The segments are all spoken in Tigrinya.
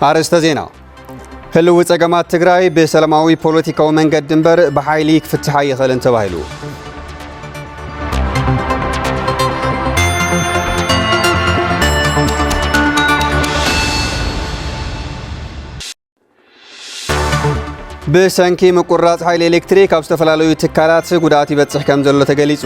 አርዕስተ ዜና ህልው ጸገማት ትግራይ በሰላማዊ ፖለቲካው መንገድ ድንበር በኃይል ክፍትሐ ይኽእልን ተባሂሉ ብሰንኪ ምቁራጽ ኃይል ኤሌክትሪክ ኣብ ዝተፈላለዩ ትካላት ጉዳት ይበጽሕ ከም ዘሎ ተገሊጹ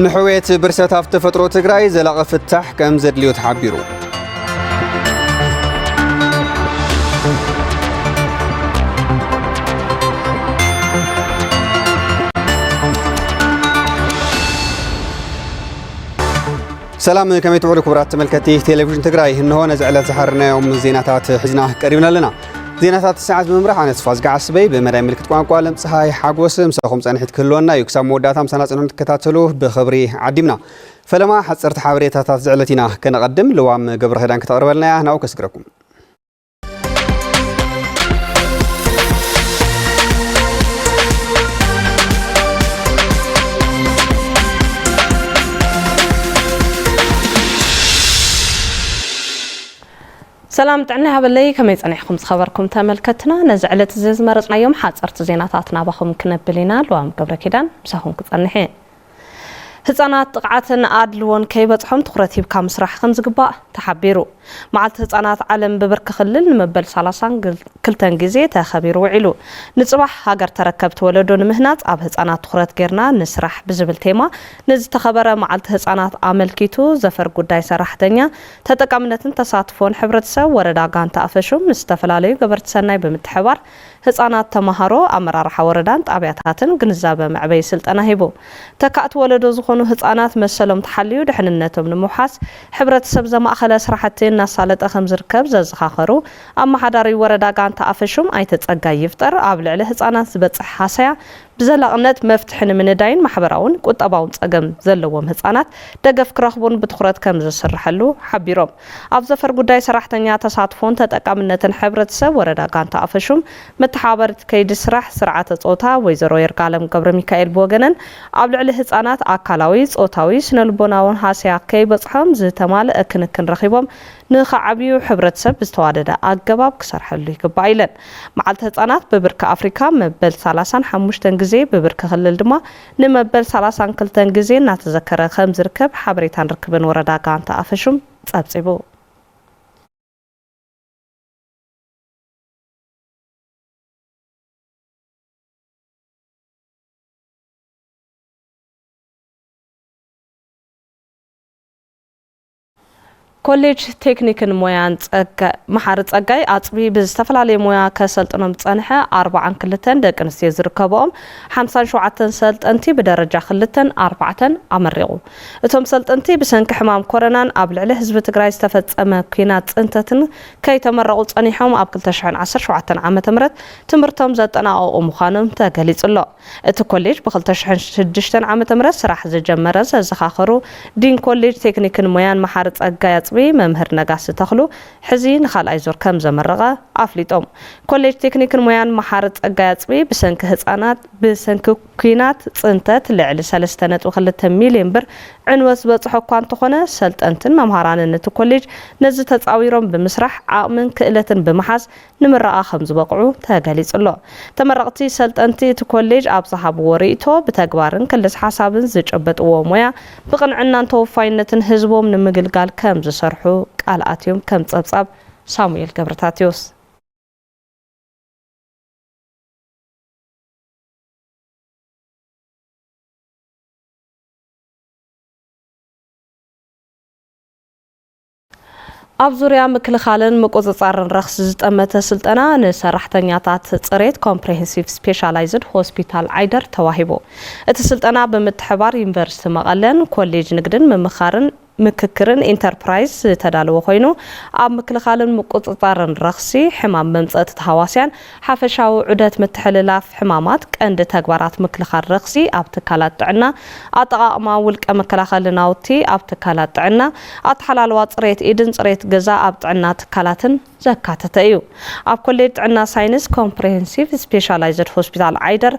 ንሕዌት ብርሰት ኣብ ተፈጥሮ ትግራይ ዘላቐ ፍታሕ ከም ዘድልዮ ተሓቢሩ ሰላም ከመይ ትውዕሉ ክቡራት ተመልከቲ ቴሌቪዥን ትግራይ እንሆ ነዝዕለት ዝሓርናዮም ዜናታት ሒዝና ቀሪብና ኣለና ዜናታት ሰዓት ብምምራሕ ኣነ ተስፋ ዝገዓስበይ ብመዳይ ምልክት ቋንቋ ለምፀሃይ ሓጎስ ምሳኹም ፀኒሕት ክህልወና እዩ ክሳብ መወዳእታ ምሳና ፅንሑ ትከታተሉ ብኽብሪ ዓዲምና ፈለማ ሓፀርቲ ሓበሬታታት ዝዕለት ኢና ከነቐድም ልዋም ገብረ ኽዳን ከተቕርበልና እያ ናብኡ ከስግረኩም سلام تعنا هبلي كما يصنعكم خبركم تملكتنا نزعلت زز مرصنا يوم حصرت زيناتاتنا باخم كنبلينا لوام قبر كيدان مساهم كصنحي ህፃናት ጥቃትን አድልዎን ከይበጽሖም ትኩረት ሂብካ መስራሕ ከም ዝግባእ ተሓቢሩ መዓልቲ ህፃናት ዓለም ብብርክ ክልል ንመበል 32 ግዜ ተኸቢሩ ውዒሉ ንጽባሕ ሃገር ተረከብት ወለዶ ንምህናጽ ኣብ ህፃናት ትኩረት ጌርና ንስራሕ ብዝብል ቴማ ንዝተኸበረ መዓልቲ ህፃናት ኣመልኪቱ ዘፈር ጉዳይ ሰራሕተኛ ተጠቃምነትን ተሳትፎን ሕብረተሰብ ወረዳ ጋንታ ኣፈሹም ንዝተፈላለዩ ገበርቲ ሰናይ ብምትሕባር ህፃናት ተማሃሮ ኣመራርሓ ወረዳን ጣብያታትን ግንዛበ መዕበይ ስልጠና ሂቡ ተካእት ወለዶ ዝኾኑ ህፃናት መሰሎም ተሓልዩ ድሕንነቶም ንምውሓስ ሕብረተሰብ ዘማእኸለ ስራሕቲ እናሳለጠ ከም ዝርከብ ዘዘኻኸሩ ኣመሓዳሪ ወረዳ ጋንታ ኣፈሹም ኣይተጸጋይ ይፍጠር ኣብ ልዕሊ ህፃናት ዝበጽሕ ሓሰያ ብዘላቕነት መፍትሒ ንምንዳይን ማሕበራውን ቁጠባውን ጸገም ዘለዎም ህፃናት ደገፍ ክረኽቡን ብትኹረት ከም ዝስርሐሉ ሓቢሮም ኣብ ዘፈር ጉዳይ ሰራሕተኛ ተሳትፎን ተጠቃምነትን ሕብረተሰብ ወረዳ ጋንታ ኣፈሹም መተሓባበርቲ ከይዲ ስራሕ ስርዓተ ጾታ ወይዘሮ ይርጋለም ገብረ ሚካኤል ብወገነን ኣብ ልዕሊ ህፃናት ኣካላዊ ጾታዊ ስነልቦናውን ሓሰያ ከይበጽሖም ዝተማልአ ክንክን ረኺቦም ንኸዓብዩ ሕብረተሰብ ዝተዋደደ ኣገባብ ክሰርሐሉ ይግባእ ኢለን መዓልቲ ህፃናት ብብርኪ ኣፍሪካ መበል 35 ግዜ ብብርኪ ክልል ድማ ንመበል 32 ግዜ እናተዘከረ ከም ዝርከብ ሓበሬታ ንርክብን ወረዳ ጋንታ ኣፈሹም ጸብጺቡ ኮሌጅ ቴክኒክን ሞያን መሓር ጸጋይ ኣጽቢ ብዝተፈላለየ ሞያ ከሰልጥኖም ጸንሐ 42 ደቂ ኣንስትዮ ዝርከብኦም 57 ሰልጠንቲ ብደረጃ 2-4 ኣመሪቑ እቶም ሰልጠንቲ ብሰንኪ ሕማም ኮሮናን ኣብ ልዕሊ ህዝቢ ትግራይ ዝተፈጸመ ኩናት ጽንተትን ከይተመረቑ ጸኒሖም ኣብ 2017 ዓ.ም ትምህርቶም ዘጠናቀቁ ምዃኖም ተገሊጹሎ እቲ ኮሌጅ ብ2006 ዓ.ም ስራሕ ዝጀመረ ዘዘኻኸሩ ዲን ኮሌጅ ቴክኒክን ሞያን መሓር ጸጋይ መምህር ነጋስ ተኽሉ ሕዚ ንኻልኣይ ዙር ከም ዘመረቐ ኣፍሊጦም ኮሌጅ ቴክኒክን ሞያን መሓር ጸጋይ ኣጽቢ ብሰንኪ ህፃናት ብሰንኪ ኩናት ጽንተት ልዕሊ 3.2 ሚልዮን ብር ዕንወት ዝበጽሖ እኳ እንተኾነ ሰልጠንትን መምሃራንን እቲ ኮሌጅ ነዚ ተጻዊሮም ብምስራሕ ዓቕምን ክእለትን ብምሓዝ ንምረቓ ከም ዝበቕዑ ተገሊጹሎ ተመረቕቲ ሰልጠንቲ እቲ ኮሌጅ ኣብ ዝሃብዎ ርእይቶ ብተግባርን ክልስ ሓሳብን ዝጨበጥዎ ሞያ ብቕንዕናን ተወፋይነትን ህዝቦም ንምግልጋል ከም ዝሰርሑ ቃልኣትዮም ከም ጸብጻብ ሳሙኤል ገብረታቴዎስ ኣብ ዙርያ ምክልኻልን ምቁጽጻርን ረኽሲ ዝጠመተ ስልጠና ንሰራሕተኛታት ጽሬት ኮምፕሬሄንሲቭ ስፔሻላይዝድ ሆስፒታል ዓይደር ተዋሂቡ እቲ ስልጠና ብምትሕባር ዩኒቨርሲቲ መቐለን ኮሌጅ ንግድን ምምኻርን ምክክርን ኢንተርፕራይዝ ተዳልዎ ኮይኑ ኣብ ምክልኻልን ምቁጽጻርን ረኽሲ ሕማም መምጸት ተሃዋስያን ሓፈሻዊ ዑደት ምትሕልላፍ ሕማማት ቀንዲ ተግባራት ምክልኻል ረኽሲ ኣብ ትካላት ጥዕና ኣጠቓቕማ ውልቀ መከላኸሊ ናውቲ ኣብ ትካላት ጥዕና ኣተሓላልዋ ጽሬት ኢድን ጽሬት ገዛ ኣብ ጥዕና ትካላትን ዘካተተ እዩ ኣብ ኮሌጅ ጥዕና ሳይንስ ኮምፕሬሄንሲቭ ስፔሻላይዝድ ሆስፒታል ዓይደር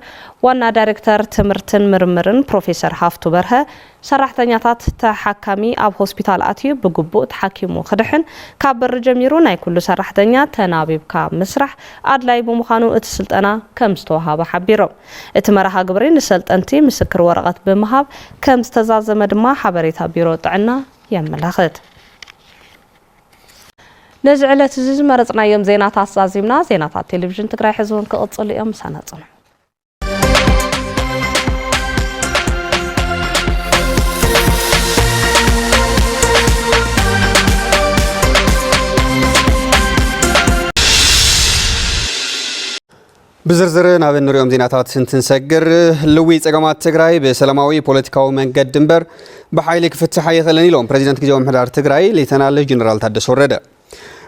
ዋና ዳይሬክተር ትምህርትን ምርምርን ፕሮፌሰር ሃፍቱ በርሀ ሰራሕተኛታት ተሓካሚ ኣብ ሆስፒታል ኣትዩ ብግቡእ ተሓኪሙ ክድሕን ካብ በሪ ጀሚሩ ናይ ኩሉ ሰራሕተኛ ተናቢብካ ምስራሕ ኣድላይ ብምዃኑ እቲ ስልጠና ከም ዝተወሃበ ሓቢሮም እቲ መርሃ ግብሪ ንሰልጠንቲ ምስክር ወረቐት ብምሃብ ከም ዝተዛዘመ ድማ ሓበሬታ ቢሮ ጥዕና የመላኽት ነዚ ዕለት እዚ ዝመረፅናዮም ዜናታት ዛዚምና ዜናታት ቴሌቪዥን ትግራይ ሕዝቡን ክቕፅሉ እዮም ሰናጽኑ بزرزر نابن نريوم زيناتات سنتنسجر لوي تجمعات تجراي بسلاموي بوليتيكاو منجد دمبر بحايلك فتحي خلني لهم بريزيدنت كجوم حدار تجراي ليتنال جنرال تادس ورده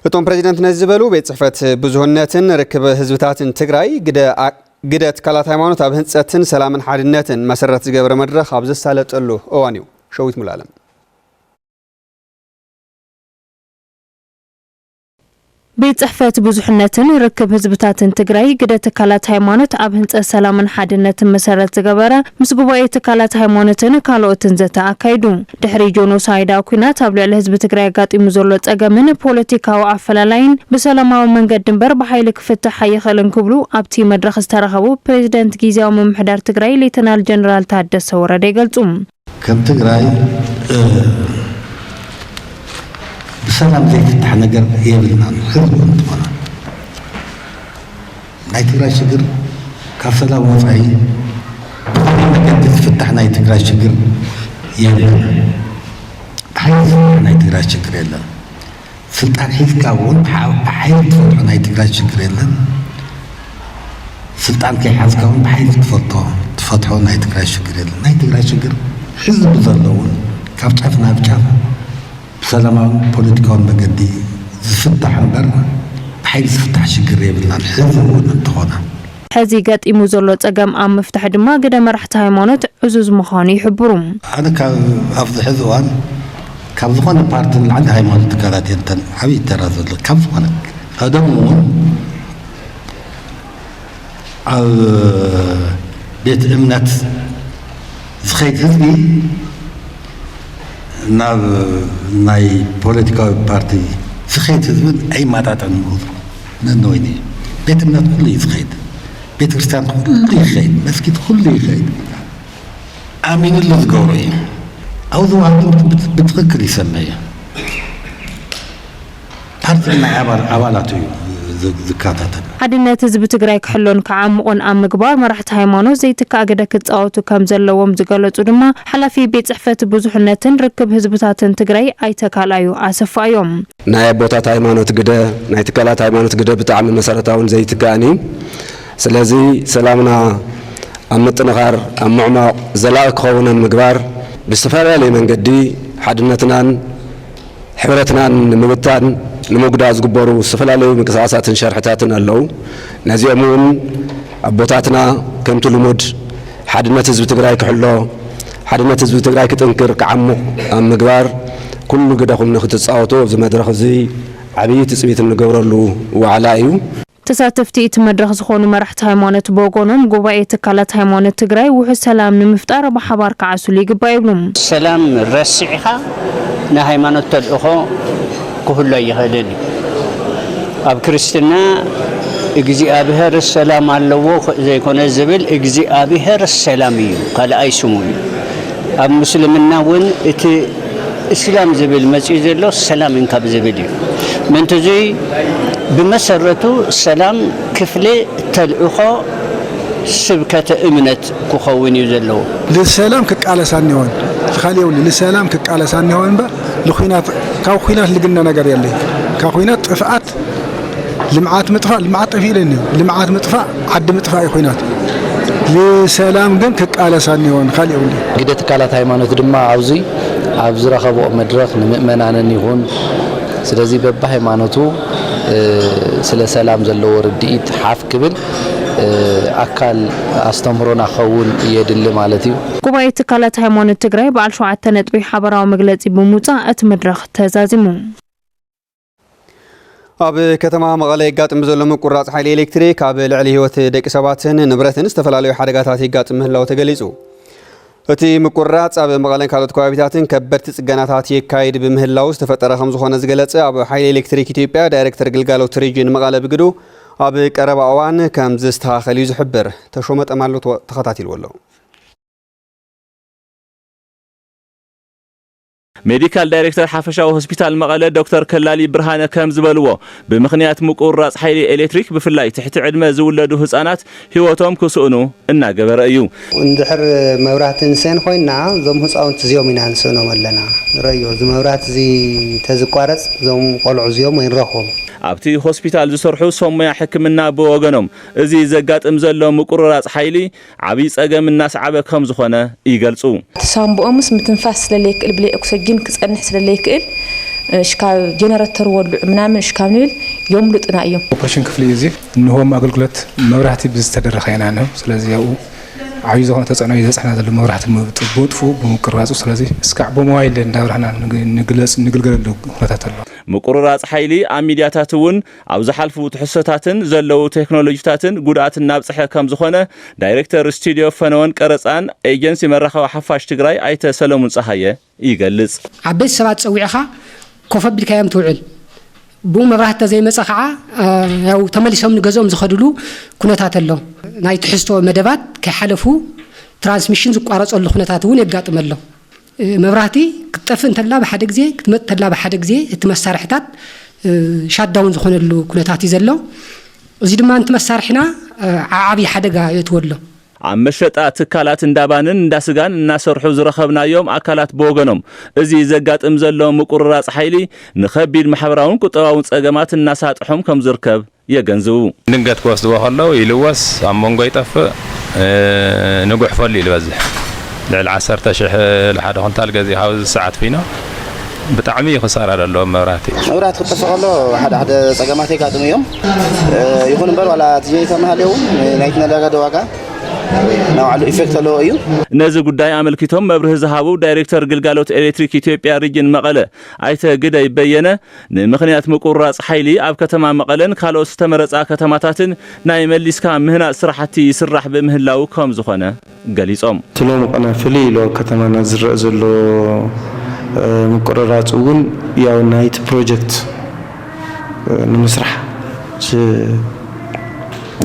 اتوم بريزيدنت نزبلو بيتصفت بزهنتن ركب حزبتاتن تجراي قدت كالات هيمانوت اب هنصتن سلامن حادنتن مسرت جبر مدرخ ابز سالطلو اوانيو شويت ملالم ቤት ጽሕፈት ብዙሕነትን ርክብ ህዝብታትን ትግራይ ግደት ካላት ሃይማኖት ኣብ ህንጸ ሰላምን ሓድነትን መሰረት ዝገበረ ምስ ጉባኤ ካላት ሃይማኖትን ካልኦትን ዘተኣካይዱ ድሕሪ ጆኖሳይድ ኩናት ኣብ ልዕሊ ህዝቢ ትግራይ ጋጢሙ ዘሎ ጸገምን ፖለቲካዊ ኣፈላላይን ብሰላማዊ መንገዲ ድንበር ብሓይሊ ክፍትሕ ኣይኽእልን ክብሉ ኣብቲ መድረኽ ዝተረኸቡ ፕሬዝደንት ጊዜያዊ ምምሕዳር ትግራይ ሌተናል ጀነራል ታደሰ ወረደ ይገልጹ ከም ትግራይ بسلام زي فتح نجر يبلنا خذوا انتمنا ناي تقرأ شجر كفلا وفعي نجد فتح ناي تقرأ شجر يبلنا بحيث ناي تقرأ شجر يلا سلطان حيث كون بحيث تفتح ناي تقرأ شجر يلا سلطان كي حاز كون بحيث تفتحوا ناي تقرأ شجر يلا ناي تقرأ شجر حزب بزلون كاف تعرفنا بتعرف سلام بوليتيكون بجدي زفتح نبر بحيث زفتح شجر يبلنا الحزب ونتخونا حزي قد إموزولو تقام عم مفتح دما قد مرحت هايمانوت عزوز مخاني يحبروم أنا كأفضل حزوان كأفضل بارتن اللي عندها هايمانوت قالت ينتن حبيب ترازل كأفضل هذا مو بيت إمنت زخيت حزبي ناي بوليتيكال بارتي سخيت زمن اي ماتات نقول نويني بيت من كل يسخيت بيت كريستيان كل يخيت مسجد كل يخيت امين اللي تقوري او ذو بتفكر يسميه بارتي عبالاتو زكاتات حدنات ህዝቢ ትግራይ ክሕሎን ከዓምቆን ኣብ ምግባር መራሕቲ ሃይማኖት ዘይተካገደ ክጻወቱ ከም ዘለዎም ዝገለጹ ድማ ሓላፊ ቤት ጽሕፈት ብዙሕነትን ርክብ ህዝብታትን ትግራይ ኣይተካላዩ ኣሰፋዮም ናይ ቦታት ሃይማኖት ግደ ናይ ተካላት ሃይማኖት ግደ ብጣዕሚ መሰረታውን ዘይትካኒ ስለዚ ሰላምና ኣብ ምጥንኻር ኣብ ምዕማቕ ዘላቂ ክኸውን ምግባር ብዝተፈላለየ መንገዲ ሓድነትናን ሕብረትናን ንምብታን ንምጉዳ ዝግበሩ ዝተፈላለዩ ምንቅስቃሳትን ሸርሕታትን ኣለው ነዚኦም እውን ኣቦታትና ከምቲ ልሙድ ሓድነት ህዝቢ ትግራይ ክሕሎ ሓድነት ህዝቢ ትግራይ ክጥንክር ክዓምቕ ኣብ ምግባር ኩሉ ግደኹም ንኽትጻወቱ ኣብዚ መድረኽ እዚ ዓብዪ ትፅቢት ንገብረሉ ዋዕላ እዩ ተሳተፍቲ እቲ መድረኽ ዝኾኑ መራሕቲ ሃይማኖት በጎኖም ጉባኤ ትካላት ሃይማኖት ትግራይ ውሕስ ሰላም ንምፍጣር ብሓባር ክዓስሉ ይግባእ ይብሉ ሰላም ረሲዕኻ ንሃይማኖት ተልእኾ كل يهدل أب كريستنا إجزي أبهر السلام على وق زي كنا الزبل إجزي أبهر السلامي قال أي سموي أب مسلمنا وين إت إسلام زبل مسجد الله السلام إنك بزبلي من تجي بمسرته السلام كفلة تلقى سبكة إمنة كخوين يزلوا للسلام كقالة سانيون خليه للسلام كقالة سانيون با لخينات كاو خينات اللي قلنا نقر يلي كاو خينات طفعات لمعات مطفاء لمعات طفيلين لمعات مطفاء عد مطفاء خينات للسلام قن كقالة سانيون خليه ولي قدت كالات هايمانوت دما عاوزي عاوز رخبو مدرخ نمؤمنان يكون ስለዚህ በሃይማኖቱ ስለ ሰላም ዘሎ ወርዲት ሓፍ ክብል አካል አስተምሮና ኸውን የድል ማለት እዩ ጉባኤ ትካላት ሃይማኖት ትግራይ በዓል 7 ነጥቢ ሓበራዊ መግለጺ ብምውጻእ እቲ መድረኽ ተዛዚሙ ኣብ ከተማ መቐለ ይጋጥም ዘሎ ምቁራጽ ሓይሊ ኤሌክትሪክ ኣብ ልዕሊ ህይወት ደቂ ሰባትን ንብረትን ዝተፈላለዩ ሓደጋታት ይጋጥም ምህላው ተገሊጹ። እቲ ምቁራጽ ኣብ መቐለን ካልኦት ከባቢታትን ከበድቲ ጽገናታት ይካየድ ብምህላው ዝተፈጠረ ከም ዝኾነ ዝገለጸ ኣብ ሓይሊ ኤሌክትሪክ ኢትዮጵያ ዳይሬክተር ግልጋሎት ሪጅን መቐለ ብግዱ ኣብ ቀረባ እዋን ከም ዝተስተኻኸል እዩ ዝሕብር። ተሾመ ጠማሎ ተኸታቲልዎ ኣሎ። ሜዲካል ዳይሬክተር ሓፈሻዊ ሆስፒታል መቐለ ዶክተር ከላሊ ብርሃነ ከም ዝበልዎ ብምኽንያት ምቁራጽ ሓይሊ ኤሌክትሪክ ብፍላይ ትሕቲ ዕድመ ዝውለዱ ህፃናት ህይወቶም ክስእኑ እናገበረ እዩ። እንድሕር መብራህትን ሰን ኮይና ዞም ህፃውንቲ እዚኦም ኢና ንስእኖም ኣለና ንረዮ እዚ መብራት እዚ ተዝቋረጽ ዞም ቆልዑ እዚኦም ይንረኽቦም። ኣብቲ ሆስፒታል ዝሰርሑ ሶሞያ ሕክምና ብወገኖም እዚ ዘጋጥም ዘሎ ምቁርራጽ ሓይሊ ዓብይ ጸገም እናስዓበ ከም ዝኾነ ይገልጹ። ተሳምቦምስ ምትንፋስ ስለለይክእል ብለ ኦክሲጅን ክጸንሕ ስለለይክእል ሽካብ ጀነሬተር ወልዑ ምናምን ሽካብ ንብል የምልጥና እዮም። ኦፕሬሽን ክፍሊ እዚ እንሆም አገልግሎት መብራህቲ ብዝተደረኸ ኢና ነው። ስለዚህ ያው ዓብይ ዝኾነ ተጽዕኖ ይዘጽና ዘሎ መብራህቲ ብጥፉ ብምቁርራጹ ስለዚህ እስካዕ ብሞባይል እንዳብራህና ንግልገል ኩነታት ኣሎ። ምቁርራጽ ሓይሊ ኣብ ሚድያታት እውን ኣብ ዝሓልፉ ትሕሶታትን ዘለው ቴክኖሎጂታትን ጉድኣት እናብጽሐ ከም ዝኾነ ዳይሬክተር ስቱድዮ ፈነወን ቀረጻን ኤጀንሲ መራኸቢ ሓፋሽ ትግራይ ኣይተ ሰለሙን ፀሃየ ይገልጽ። ዓበይቲ ሰባት ፀዊዕኻ ኮፍ ኣቢልካዮም ትውዕል ብኡ መብራህቲ ዘይመፀ ከዓ ያው ተመሊሶም ንገዝኦም ዝኸድሉ ኩነታት ኣሎ። ናይ ትሕዝቶ መደባት ከይሓለፉ ትራንስሚሽን ዝቋረጸሉ ኩነታት እውን የጋጥም ኣሎ። መብራህቲ ክትጠፍእ እንተላ ብሓደ ግዜ ክትመጽ እንተላ ብሓደ ግዜ እቲ መሳርሒታት ሻትዳውን ዝኾነሉ ኩነታት እዩ ዘሎ። እዚ ድማንቲ መሳርሒና ዓብይ ሓደጋ የትወሎ። ኣብ መሸጣ ትካላት እንዳባንን እንዳስጋን እናሰርሑ ዝረኸብናዮም አካላት ብወገኖም እዚ ዘጋጥም ዘሎ ምቁርራጽ ሓይሊ ንኸቢድ ማሕበራውን ቁጠባውን ጸገማት እናሳጥሖም ከም ዝርከብ የገንዝቡ። ድንገት ክወስድዎ ከለው ይልወስ ኣብ መንጎ ይጠፍእ ንጉሕ ፈሉ ይልበዝሕ ልዕሊ 10,000 ለሓደ ኩንታል ገዚእ ሃውዝ ሰዓት ፊና ብጣዕሚ ይኽሳራ ኣሎ መብራህቲ ክጠፍእ ከሎ ሓደ ጸገማት ይጋጥሙ እዮም። ይኹን እምበር ዋላ ጀነሬተር መሃልየው ናይቲ ነዳዲ ዋጋ ናውዓሉ ኢፌክት ኣለዎ እዩ። ነዚ ጉዳይ ኣመልኪቶም መብርህ ዝሃቡ ዳይሬክተር ግልጋሎት ኤሌክትሪክ ኢትዮጵያ ሪጅን መቐለ ኣይተ ግደይ በየነ ንምኽንያት ምቁርራጽ ሓይሊ ኣብ ከተማ መቐለን ካልኦት ዝተመረጻ ከተማታትን ናይ መሊስካ ምህናጽ ስራሕቲ ይስራሕ ብምህላው ከም ዝኾነ ገሊጾም ትሎም ቀና ፍልይ ኢሎ ከተማና ዝረአ ዘሎ ምቁርራጽ እውን ያው ናይቲ ፕሮጀክት ንምስራሕ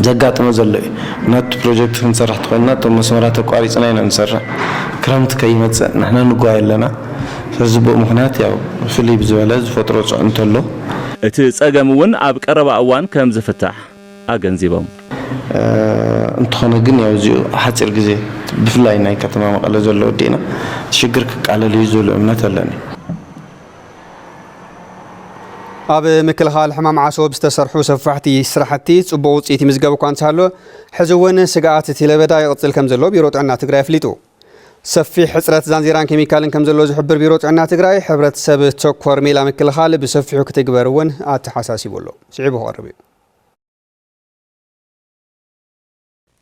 ዘጋጥሞ ዘሎ እዩ። ናቱ ፕሮጀክት ክንሰርሕ ተኾይና እቶም መስመራት ተቋሪፅና ኢና ንሰርሕ ክረምቲ ከይመፅእ ንሕና ንጓይ ኣለና። ስለዚ ብኡ ምኽንያት ያው ፍልይ ብዝበለ ዝፈጥሮ ጽዕንቶ ኣሎ። እቲ ጸገም እውን ኣብ ቀረባ እዋን ከም ዝፍታሕ ኣገንዚቦም እንትኾነ ግን ያው እዚኡ ሓፂር ግዜ ብፍላይ ናይ ከተማ መቐለ ዘሎ ወዲና ሽግር ክቃለል እዩ ዝብሉ እምነት ኣለኒ። ኣብ ምክልኻል ሕማም ዓሶ ብዝተሰርሑ ሰፋሕቲ ስራሕቲ ጽቡቕ ውፅኢት ይምዝገብ እኳ እንተሃሎ ሕዚ እውን ስግኣት እቲ ለበዳ ይቕፅል ከም ዘሎ ቢሮ ጥዕና ትግራይ ኣፍሊጡ። ሰፊሕ ሕፅረት ዛንዚራን ኬሚካልን ከም ዘሎ ዝሕብር ቢሮ ጥዕና ትግራይ ሕብረተሰብ ተኮር ሜላ ምክልኻል ብሰፊሑ ክትግበር እውን ኣተሓሳሲቡ ኣሎ። ስዒቡ ክቐርብ እዩ።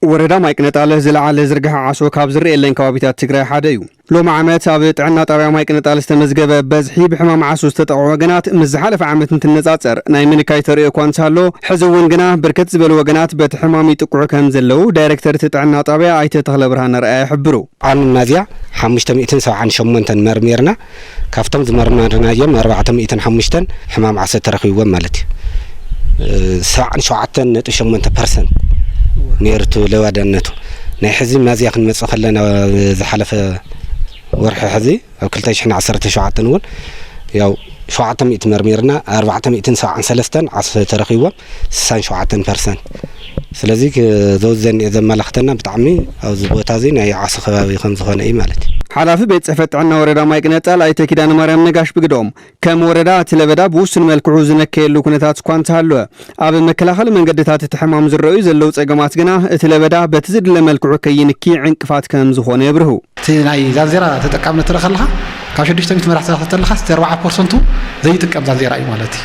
ወረዳ ማይቅነጣለ ዝለዓለ ዝርግሐ ዓሶ ካብ ዝርአየለን ከባቢታት ትግራይ ሓደ እዩ። ሎሚ ዓመት ኣብ ጥዕና ጣብያ ማይቅነጣለ ዝተመዝገበ በዝሒ ብሕማም ዓሶ ዝተጠቕዑ ወገናት ምስ ዝሓለፈ ዓመት እንትነጻጸር ናይ ምንካይ ተርእዮ እኳ እንተሃሎ ሕዚ እውን ግና ብርክት ዝበሉ ወገናት በቲ ሕማም ይጥቅዑ ከም ዘለው ዳይሬክተር እቲ ጥዕና ጣብያ ኣይተ ተኽለ ብርሃነ ረኣያ ይሕብሩ። ዓም ናዝያ 578 መርሚርና ካብቶም ዝመርመርናዮም 405 ሕማም ዓሶ ተረኺብዎም ማለት እዩ 77.8% ነርቱ ለዋዳነቱ ናይ ሕዚ ናዝያ ክንመጽእ ከለና ዝሓለፈ ወርሒ ሕዚ ኣብ 2017 እውን ያው 700 መርሚርና 473 ዓሶ ተረኺቦም 67%። ስለዚ ዘውዘን ዘመላኽተና ብጣዕሚ ኣብዚ ቦታ እዚ ናይ ዓሶ ከባቢ ከም ዝኾነ እዩ ማለት እዩ። ሓላፊ ቤት ጽሕፈት ጥዕና ወረዳ ማይቅነጣል ኣይተ ኪዳነ ማርያም ነጋሽ ብግዶም ከም ወረዳ እቲ ለበዳ ብውስን መልክዑ ዝነከየሉ ኩነታት እኳ እንተሃለወ ኣብ መከላኸሊ መንገድታት እቲ ሕማም ዝረአዩ ዘለው ጸገማት ግና እቲ ለበዳ በቲ ዝድለ መልክዑ ከይንኪ ዕንቅፋት ከም ዝኾነ የብርሁ። እቲ ናይ ዛንዜራ ተጠቃምነት ትርኢ ከለኻ ካብ 600 መራሕቲ ተለኻ 4% ዘይጥቀም ዛንዜራ እዩ ማለት እዩ።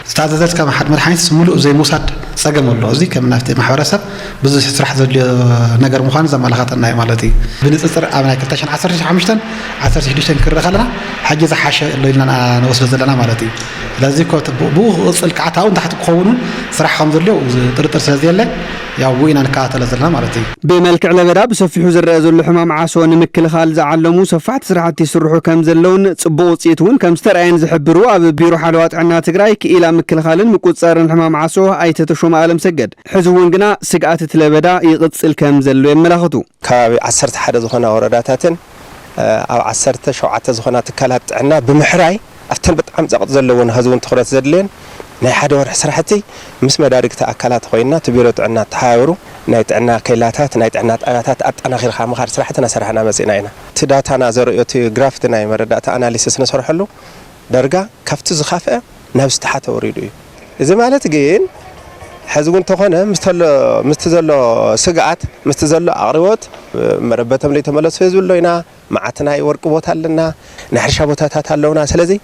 استعدادات كم حد مدحنيت ملء زي موساد صقم الله زي كم نفتي محورسب بزح سرح زل نجار مخان زمان لخاطرنا مالتي بنتصر أنا كنتشان 10 كرر خلنا حاجة حاشة اللي لنا نوصل زلنا مالتي لازم كنت بو وصل كعتاون تحت قانون صراحة خمس له وطرطر سازيله يا وين أنا كعتلا زلنا مالتي بملكع لبدا بصفي حزر زل حمام عاسون مكل خال زعلمو صفعت سرعتي سرحو كم زلون صبوت يتون كم سترعين زحبروا أب بيروح حلوات عنا تجراي إلى مكل خالن مكوت صار الحمام عاسو أيت تشوم عالم سجد حزون جنا سقعت لبدا يغطس الكم زلوا ملاخطو كابي عسرت حدا زخنا ورداتاتن أو عسرت شوعت زخنا تكلات عنا بمحراي أفتل بتعم زقط زلون هزون تخرج زلين ناي حدا ورح سرحتي مس مدارك تأكلات خوينا تبيرت عنا تحاوروا نايت عنا كيلاتات نايت عنا تأياتات أنا غير خام خار سرحتنا سرحنا مسيناينا تداتنا زرقتي جرافتنا يمردات أناليسيس نصرح له درجة كفت زخافة نفس تحت وريدو إذا ما لا تجين حزون تخونه مستزل سقعت مستزل أغربات مربتهم اللي تملص في زولنا معتنا يورك بوت لنا نحرش بوتات لنا سلزي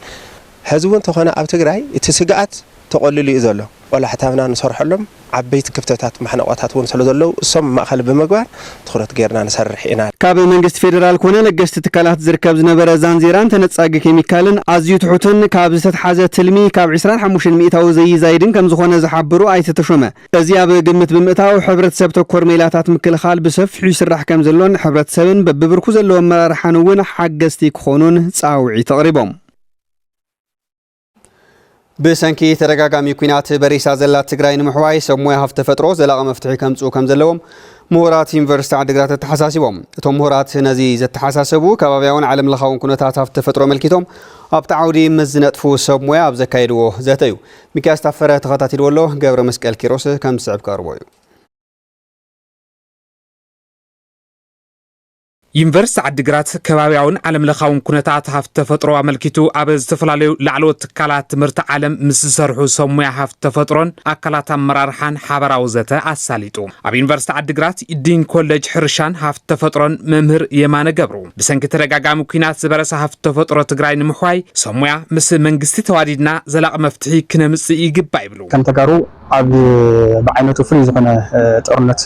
حزون تخونه أبتجراي يتسقعت تقول لي إذا له ولا حتى هنا نصرح لهم عبيت كفتات محنقاتات ونسلو دلو سم مأخل بمقبار تخرت غيرنا نسرح إنا كاب منجست فيدرال كونه لجست تكالات زركب زنبر زانزيران تنتصاق كيميكالن أزيو تحوتن كاب ستحازة تلمي كاب 25 زي زايدن كم زخونه زحبرو أي تتشومه أزياب قمت بمئتاو حبرت سبتو كورميلاتات مكل خال بسف يسرح كم زلون حبرت سبن ببركو زلو مرارحانون حقستي كخونون تساوعي تقريبهم بسنكي ترغاغامي كوينات بريسا زلات تግራይ ንምሕዋይ ሰብ ሞያ ሃፍቲ ተፈጥሮ ዘላቐ መፍትሒ ከምጽኡ ከም ዘለዎም ምሁራት ዩኒቨርሲቲ ዓዲግራት ተሓሳሲቦም እቶም ምሁራት ነዚ ዘተሓሳሰቡ ከባቢያውን ዓለም ለኻውን ኩነታት ሃፍቲ ተፈጥሮ መልኪቶም ኣብቲ ዓውዲ ምዝነጥፉ ሰብ ሞያ ኣብ ዘካይድዎ ዘተዩ ሚካኤል ታፈረ ተኸታቲልዎ ኣሎ ገብረ መስቀል ኪሮስ ከም ዝስዕብ ቀርቦ እዩ ዩኒቨርሲቲ ዓዲግራት ከባቢያውን ዓለም ለኻውን ኩነታት ሃፍቲ ተፈጥሮ ኣመልኪቱ ኣብ ዝተፈላለዩ ላዕለዎት ትካላት ትምህርቲ ዓለም ምስ ዝሰርሑ ሰብ ሞያ ሃፍቲ ተፈጥሮን ኣካላት ኣመራርሓን ሓበራዊ ዘተ ኣሳሊጡ ኣብ ዩኒቨርሲቲ ዓዲግራት ዲን ኮሌጅ ሕርሻን ሃፍቲ ተፈጥሮን መምህር የማነ ገብሩ ብሰንኪ ተደጋጋሚ ኩናት ዝበረሰ ሃፍቲ ተፈጥሮ ትግራይ ንምሕዋይ ሰብ ሞያ ምስ መንግስቲ ተዋዲድና ዘላቕ መፍትሒ ክነምጽእ ይግባእ ይብሉ ከም ተጋሩ ኣብ ብዓይነቱ ፍሉይ ዝኾነ ጦርነት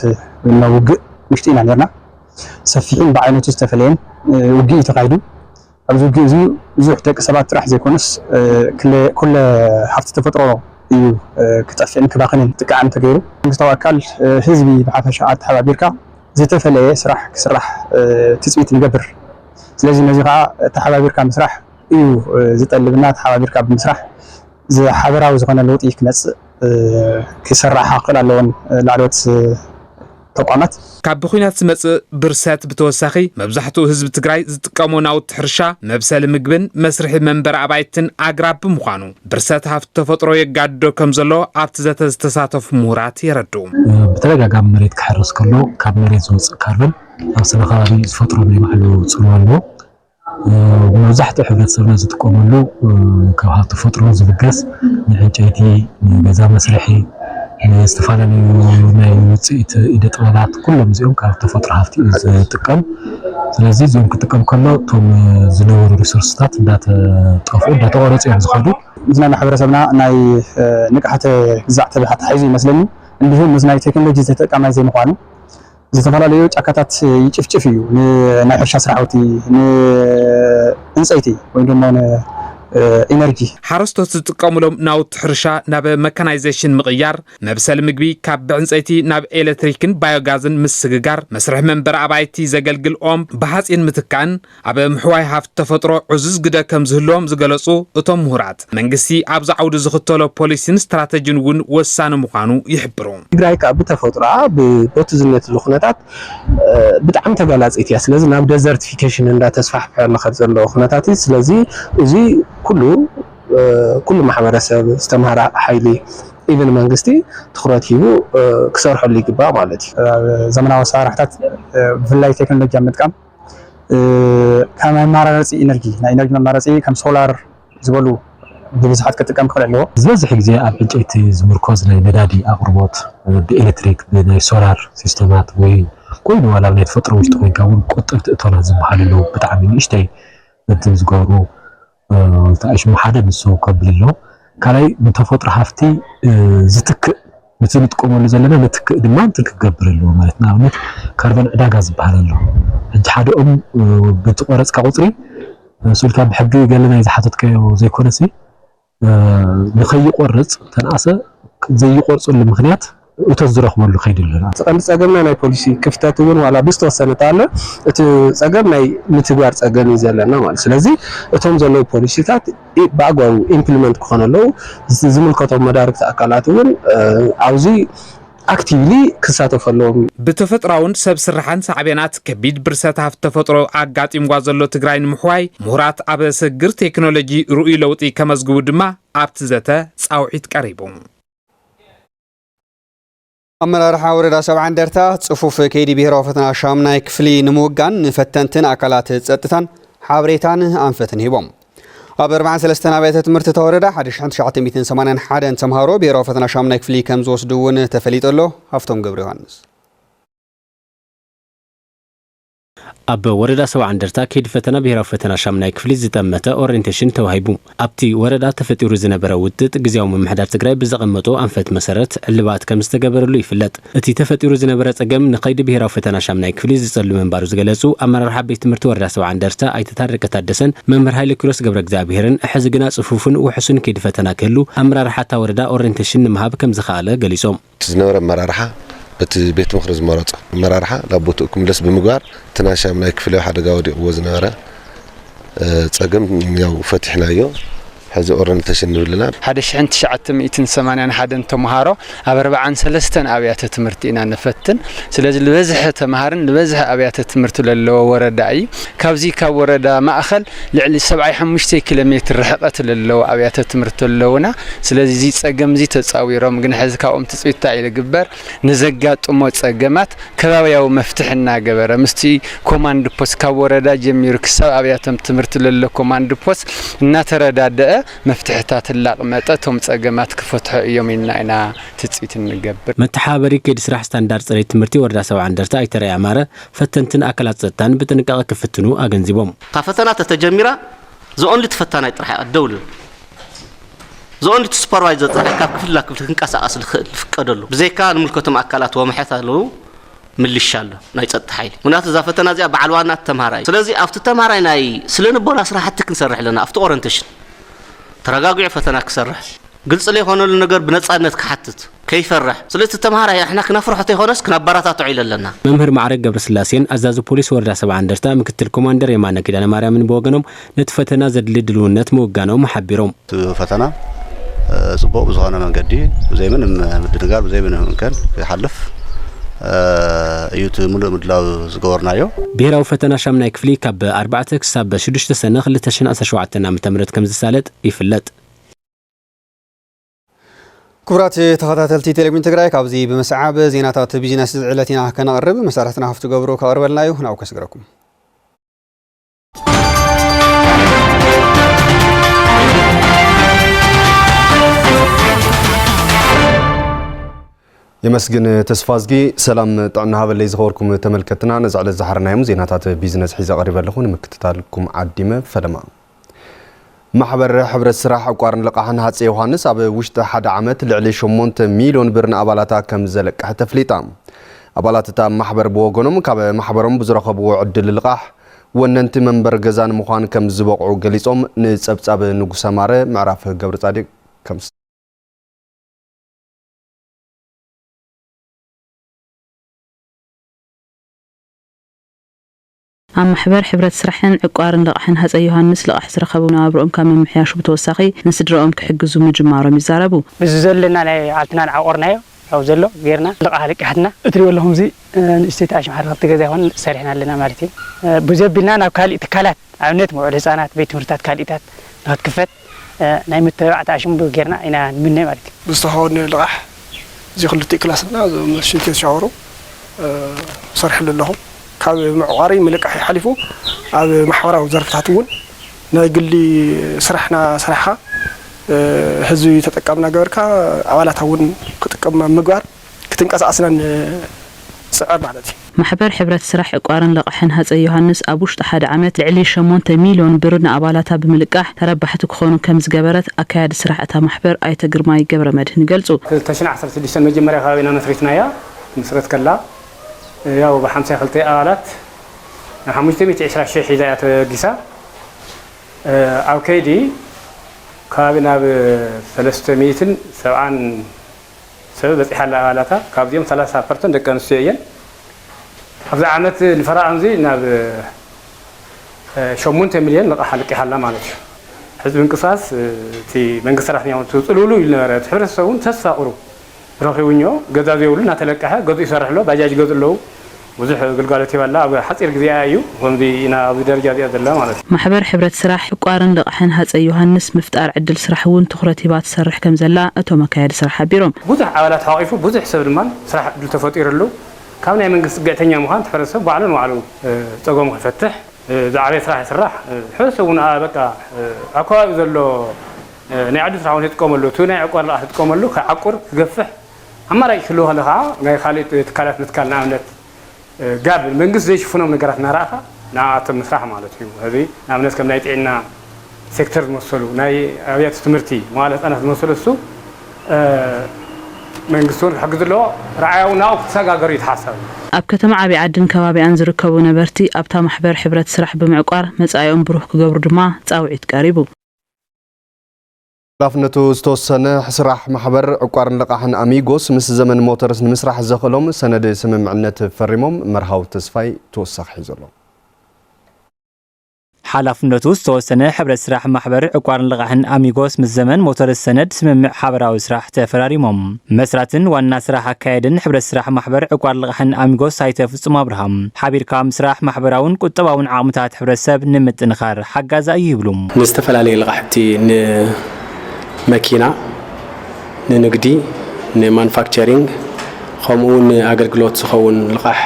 ወይ ውግእ ውሽጢ ኢና ነርና سفيحين بعينه تستفلين وجي تقايدو أبز وجي زوج تك سبعة راح زي كونس كل حفظ تفترة كتعفين كباقين تكعن تغيرو مستوى كل حزبي بعرف شعات حبابيركا زي تفلي سرح تسويت الجبر لازم نزيقة تحبابيركا مسرح زي تقلبنات حبابيركا بمسرح زي حبرا وزغنا لوط يكنس كسرح حقل لون العروت ተቋማት ካብ ብኹናት ዝመጽእ ብርሰት ብተወሳኺ መብዛሕትኡ ህዝቢ ትግራይ ዝጥቀሙ ናውቲ ሕርሻ መብሰሊ ምግብን መስርሒ መንበሪ ኣባይትን ኣግራብ ብምዃኑ ብርሰት ሃፍቲ ተፈጥሮ የጋድዶ ከም ዘሎ ኣብቲ ዘተ ዝተሳተፉ ምሁራት የረድኡ ብተደጋጋሚ መሬት ክሕረስ ከሎ ካብ መሬት ዝወፅእ ካርበን ኣብ ስነ ከባቢ ዝፈጥሮ ናይ ባዕሉ ፅልዋ ኣለዎ መብዛሕትኡ ሕብረተሰብና ዝጥቀመሉ ካብ ሃፍቲ ተፈጥሮ ዝብገስ ንዕንጨይቲ ንገዛ መስርሒ استفادني من وصيت إذا طلعت كلهم زيهم كانت تفترة هفتي تكم ስለዚህ ዞም ከተቀም ከሎ ቶም ዝነበሩ ሪሶርስታት ዳት ጠፉ ዳት ወረጽ እዮም ዝኸዱ ዝና ማሕበረሰብና ናይ ንቃሕተ ግዛዕ ተባሕት ሓይዙ ይመስለኒ እንዲሁም ናይ ቴክኖሎጂ ተጠቃማይ ዘይምዃኑ ዝተፈላለዩ ጫካታት ይጭፍጭፍ እዩ ናይ ሕርሻ ስራሕቲ ንእንፀይቲ ወይ ድማ ኢነርጂ ሓረስቶት ዝጥቀሙሎም ናውቲ ሕርሻ ናብ መካናይዜሽን ምቕያር መብሰል ምግቢ ካብ ብዕንፀይቲ ናብ ኤሌክትሪክን ባዮጋዝን ምስግጋር መስርሕ መንበሪ ኣባይቲ ዘገልግል ኦም ብሓፂን ምትካን ኣብ ምሕዋይ ሃፍቲ ተፈጥሮ ዕዙዝ ግደ ከም ዝህልዎም ዝገለጹ እቶም ምሁራት መንግስቲ ኣብ ዝዓውዲ ዝኽተሎ ፖሊሲን ስትራቴጂን እውን ወሳኒ ምዃኑ ይሕብሩ ትግራይ ካብ ብተፈጥሮ ብቦቱ ዝነት ኩነታት ብጣዕሚ ተጋላፂት እያ ስለዚ ናብ ዴዘርቲፊኬሽን እንዳተስፋሕፈሐ ንኸድ ዘሎ ኩነታት ስለዚ እዚ كل ማሕበረሰብ ዝተምሃረ ሓይሊ ኢቨን መንግስቲ ትኹረት ሂቡ ክሰርሐሉ ይግባእ ማለት እዩ ዘመናዊ ኣሰራርሓታት ብፍላይ ቴክኖሎጂ ምጥቃም ከም ኣማራፂ ኢነርጂ ናይ ኢነርጂ ኣማራፂ ከም ሶላር ዝበሉ ብብዝሓት ክጥቀም ክኽእል ኣለዎ ዝበዝሕ ግዜ ኣብ ዕንጨይቲ ዝምርኮዝ ናይ ነዳዲ ኣቕርቦት ብኤሌክትሪክ ብናይ ሶላር ሲስተማት ወይ ኮይኑ ዋላ ናይ ተፈጥሮ ውሽጢ ኮይንካ እውን ቁጥብቲ እቶናት ዝበሃሉ ብጣዕሚ ንእሽተይ እንትን ዝገብሩ تعيش محادا نسو قبل له ካልኣይ ንተፈጥሮ ሃፍቲ ዝትክእ ንትንጥቀመሉ ዘለና ንትክእ ድማ ትክገብረሉ ማለት ንኣብነት ካርቦን ዕዳጋ ዝበሃል ኣሎ ሕጂ ሓደ ኦም ብትቆረፅካ ቁፅሪ ስልካ ብሕጊ ገለ ናይ ዝሓተትከዮ ዘይኮነሲ ንኸይቆርፅ ተናእሰ ዘይቆርፅሉ ምክንያት እቶት ዝረኽበሉ ከይዲ ኣለና ቀንዲ ፀገምና ናይ ፖሊሲ ክፍተት እውን ዋላ ብዝተወሰነት ኣሎ እቲ ፀገም ናይ ምትግባር ፀገም እዩ ዘለና ማለት ስለዚ እቶም ዘለዉ ፖሊሲታት ብኣግባቡ ኢምፕሊመንት ክኾኑ ኣለዉ ዝምልከቶም መዳርግቲ ኣካላት እውን ኣብዚ ኣክቲቭሊ ክሳተፈሎም ብተፈጥሮውን ሰብ ስራሕን ሳዕቤናት ከቢድ ብርሰት ሃፍቲ ተፈጥሮ ኣጋጢምዋ ዘሎ ትግራይ ንምሕዋይ ምሁራት ኣብ ሰግር ቴክኖሎጂ ርኡይ ለውጢ ከመዝግቡ ድማ ኣብቲ ዘተ ፃውዒት ቀሪቡ ኣመራርሓ ወረዳ 70 እንደርታ ጽፉፍ ከይዲ ብሄራዊ ፈተና ሻምናይ ክፍሊ ንምውጋን ንፈተንትን ኣካላት ጸጥታን ሓበሬታን ኣንፈትን ሂቦም ኣብ 43 ኣብያተ ትምህርቲ ተወረዳ 1981 ተምሃሮ ብሄራዊ ፈተና ሻምናይ ክፍሊ ከም ዝወስዱ እውን ተፈሊጡ ኣሎ ሃፍቶም ገብረ ዮሐንስ ኣብ ወረዳ 70 እንደርታ ከይዲ ፈተና ብሄራዊ ፈተና ሻምናይ ክፍሊ ዝጠመተ ኦሪየንቴሽን ተዋሂቡ ኣብቲ ወረዳ ተፈጢሩ ዝነበረ ውጥጥ ግዜያዊ ምምሕዳር ትግራይ ብዘቐመጦ ኣንፈት መሰረት ዕልባት ከም ዝተገበረሉ ይፍለጥ እቲ ተፈጢሩ ዝነበረ ፀገም ንኸይዲ ብሄራዊ ፈተና ሻምናይ ክፍሊ ዝጸሉ መንባሩ ዝገለጹ ኣመራርሓ ቤት ትምህርቲ ወረዳ 70 እንደርታ ኣይተታረቀ ታደሰን መምህር ሃይለ ኪሮስ ገብረ እግዚአብሔርን ሕዚ ግና ጽፉፍን ውሕሱን ከይዲ ፈተና ክህሉ ኣመራርሓ እታ ወረዳ ኦሪየንቴሽን ንምሃብ ከም ዝኸኣለ ገሊጾም ዝነበረ ኣመራርሓ በቲ ቤት ምክሪ ዝመረጹ ኣመራርሓ ላቦቱ ክምለስ ብምግባር ትናሻም ናይ ክፍሊ ሓደጋ ወዲቕዎ ዝነበረ ፀገም ያው ፈቲሕናዮ ሕዚ ኦሪየንቴሽን ንብልና 1981 ተምሃሮ ኣብ 43 ኣብያተ ትምህርቲ ኢና ንፈትን ስለዚ ልበዝሕ ተምሃርን ልበዝሕ ኣብያተ ትምህርቲ ለለዎ ወረዳ እዩ ካብዚ ካብ ወረዳ ማእኸል ልዕሊ 75 ኪሎ ሜትር ርሕቀት ለለዎ ኣብያተ ትምህርቲ ኣለውና ስለዚ እዚ ፀገም እዚ ተፃዊሮም ግን ሕዚ ካብኦም ትፅቢታ ይግበር ንዘጋጥሞ ፀገማት ከባቢያዊ መፍትሕ እናገበረ ምስቲ ኮማንድ ፖስት ካብ ወረዳ ጀሚሩ ክሳብ ኣብያተ ትምህርቲ ለለ ኮማንድ ፖስት እናተረዳደአ መፍትሕታት ላቕመጠቶም ፀገማት ክፈትሑ እዮም ኢና ትፅቢት ንገብር መተሓበሪ ከይዲ ስራሕ ስታንዳርድ ፅሬት ትምህርቲ ወረዳ 70 እንደርታ ኣይተረያ ማረ ፈተንትን ኣካላት ፀጥታን ብጥንቃቐ ክፍትኑ ኣገንዚቦም ፈተና ተጀሚራ ዝኦንሊ ተፈታና ይጥራሕ ደውል ዝኦንሊ ሱፐርቫይዘር ጥራሕ ካብ ክፍል ክፍል ክንቀሳቀስ ዝፍቀደሉ ብዘይካ ንምልከቶም ኣካላት ወመሕት ኣለዉ ምልሻሎ ናይ ፀጥታ ሓይሊ ምናቱ ዛ ፈተና እዚኣ በዓል ዋና ተምሃራይ ስለዚ ኣብቲ ተምሃራይ ናይ ስለንቦና ስራሕቲ ክንሰርሕ ለና ኣብቲ ኦሪየንቴሽን ተረጋግዑ ፈተና ክሰርሕ ግልጽ ላይ ሆነሉ ነገር ብነጻነት ክሓትት ከይፈርሕ ስለዚ ተምሃራይ احنا ክነፍርሖት ይሆነስ ክነባራታቱ ኢለለና መምህር ማዕረግ ገብረስላሴን አዛዙ ፖሊስ ወረዳ 70 እንደርታ ምክትል ኮማንደር የማነ ኪዳነ ማርያምን በወገኖም ነቲ ፈተና ዘድልይ ድልውነት ምውጋኖም ሓቢሮም ፈተና ጽቡቅ ዝኾነ መንገዲ ብዘይምን ምድንጋር ብዘይምን እንከን ይሓልፍ እዩት ሙሉ ምድላው ዝገበርናዮ ብሄራዊ ፈተና ሻምናይ ክፍሊ ካብ 4 ክሳብ 6 ሰነ 2017 ዓ.ም ከም ዝሳለጥ ይፍለጥ ክቡራት ተኸታተልቲ ቴሌቪዥን ትግራይ ካብዚ ብምስዓብ ዜናታት ቢዝነስ ዝዕለትና ከነቕርብ መሰረትና ሃፍቱ ገብሮ ካቀርበልናዩ ናው ከስግረኩም يمسجن تسفازجي سلام طعنا هذا اللي يزغوركم تملكتنا نزعل الزحرنايم زيناتات بيزنس حيزة قريبة لكم مكتتالكم عديمة فلما محبر حبر السراح وقارن لقاحن هاتس يوهانس أب وشت حد عمت لعلي شمونت مليون برن أبالاتا كم زلك حتى فليتام أبالاتا محبر بوغنم كاب محبرم بزرخ بو عد للقاح وننت منبر جزان مخان كم زبق وجليسهم نسبسب نقص مارة معرف قبر صادق كم عم محبر حبرت سرحن عقارن لقحن هذا يوهانس لقح سرخبونا عبرهم كم محياش بتوسخي نسدرهم كحجزوا من جمارهم يزاربوا بزلنا على عتنا عقرنايو أو زلوا غيرنا لقح لك حدنا أدري لهم زي استيتاش محرقت كذا هون سرحنا لنا مالتين بزبلنا نكال إتكالات عونت معلسانات بيت مرتات كاليتات هاد كفت نايم تبعت عشان بغيرنا إنا مني مالتين بستهون لقح زي خلتي كلاسنا شنكي شعورو صرح لهم كاب معواري ملك حلفو على محورة وزارة تعتون نقول لي سرحنا سرحة هزوي تتكلمنا جوركا أولا تون كتكلم مجوار كتنقص أصلاً صعب معناتي محبر حبرت سراح عقارن لقحن هاصي يوحنس ابوش تحد عمت لعلي 8 مليون برنا ابالاتها بملقاح تربحت كخونو كم زغبرت اكاد سراح اتا محبر ايت ግርማይ ገብረ መድህን ገልጹ 2016 መጀመሪያ ካቢና መስርትናያ መስረት ከላ ያው በ52 አባላት 520 ሒዛያት ጊሳ አውከዲ ካቢና ብ370 ሰብ በጽሐላ አባላታ ካብዚም 30% ደቀንሱ የየን ኣብዚ ዓመት ንፈራንዚ ናብ 8 ሚሊዮን መቃሐልቂ ሓላ ማለት እዩ ህዝብ እንቅሳስ እቲ መንግስት ሰራሕተኛው ትጽሉሉ ይነበረ ሕብረተሰቡን ተስፋቁሩ ረኺውኞ ገዛ ዘይብሉ ናተለቀሐ ገዙ ይሰርሕሎ ባጃጅ ገዝለው ብዙሕ ግልጋሎት ይባላ ኣብ ሓፂር ግዜ እዩ ወንዚ ኢና ኣብ ደረጃ ዚኣ ዘላ ማለት ማሕበር ሕብረት ስራሕ ዕቋርን ልቕሕን ሃፀይ ዮሃንስ ምፍጣር ዕድል ስራሕ እውን ትኹረት ሂባ ትሰርሕ ከም ዘላ እቶም ኣካያዲ ስራሕ ቢሮም ብዙሕ ኣባላት ሓቂፉ ብዙሕ ሰብ ድማ ስራሕ ዕድል ተፈጢሩሉ ካብ ናይ መንግስቲ ግዕተኛ ምዃን ሕብረተሰብ ባዕሉን ባዕሉ ፀገሙ ክፈትሕ زعبي سراح سراح حسون بقى أكواب زلوا نعدي سراحون يتقوملوا تونا عقار راح يتقوملوا كعقر قفح أما رأي كلوها لها جاي خالد تكلف نتكلم عملت قبل من قصدي يشوفونه من قرات نراها نعطي مسرح مالتهم هذه نعم ناس كم نايت عنا سيكتور مسلو ناي أبيات استمرتي مالت أنا مسلو السوق من قصون حق ذلوا رعاونا وساق قريت حسب ኣብ ከተማ ዓቢ ዓድን ከባቢያን ዝርከቡ ነበርቲ ኣብታ ማሕበር ሕብረት ስራሕ ብምዕቋር መጻኢኦም ብሩህ ክገብሩ ድማ ጻውዒት ቀሪቡ ላፍነቱ ዝተወሰነ ስራሕ ማሕበር ዕቋርን ልቃሕን ኣሚጎስ ምስ ዘመን ሞተርስ ንምስራሕ ዘኽእሎም ሰነድ ስምምዕነት ፈሪሞም መርሃዊ ተስፋይ ተወሳኺ ዘሎ ሓላፍነቱ ዝተወሰነ ሕብረት ስራሕ ማሕበር ዕቋርን ልቃሕን ኣሚጎስ ምስ ዘመን ሞተርስ ሰነድ ስምምዕ ሓበራዊ ስራሕ ተፈራሪሞም መስራትን ዋና ስራሕ ኣካየድን ሕብረት ስራሕ ማሕበር ዕቋርን ልቃሕን ኣሚጎስ ኣይተፍጹም ኣብርሃም ሓቢርካ ምስራሕ ማሕበራውን ቁጠባውን ዓቕምታት ሕብረተሰብ ንምጥንኻር ሓጋዛ እዩ ይብሉም ንዝተፈላለየ ልቃሕቲ ንመኪና ንንግዲ ንማኑፋክቸሪንግ ከምኡውን ኣገልግሎት ዝኸውን ልቃሕ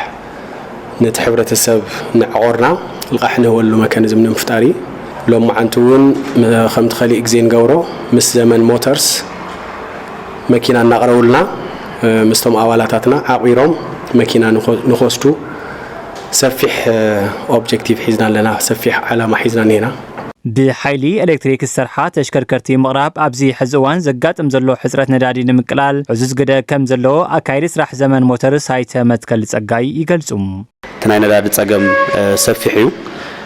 ነቲ ሕብረተሰብ ንዕቆርና ልቃሕ ንህወሉ መካኒዝም ንምፍጣሪ ሎም ማዓንቱውን ከም ትኸሊእ ግዜ ንገብሮ ምስ ዘመን ሞተርስ መኪና እናቕረቡልና ምስቶም ኣባላታትና ዓቂሮም መኪና ንኸስዱ ሰፊሕ ኦብጀክቲቭ ሒዝና ኣለና ሰፊሕ ዓላማ ሒዝና ኔና ብሓይሊ ኤሌክትሪክ ዝሰርሓ ተሽከርከርቲ ምቕራብ ኣብዚ ሕዚ እዋን ዘጋጥም ዘሎ ሕፅረት ነዳዲ ንምቅላል ዕዙዝ ግደ ከም ዘለዎ ኣካይዲ ስራሕ ዘመን ሞተርስ ኣይተ መትከል ፀጋይ ይገልጹ تناي نداد تصقم سفيحيو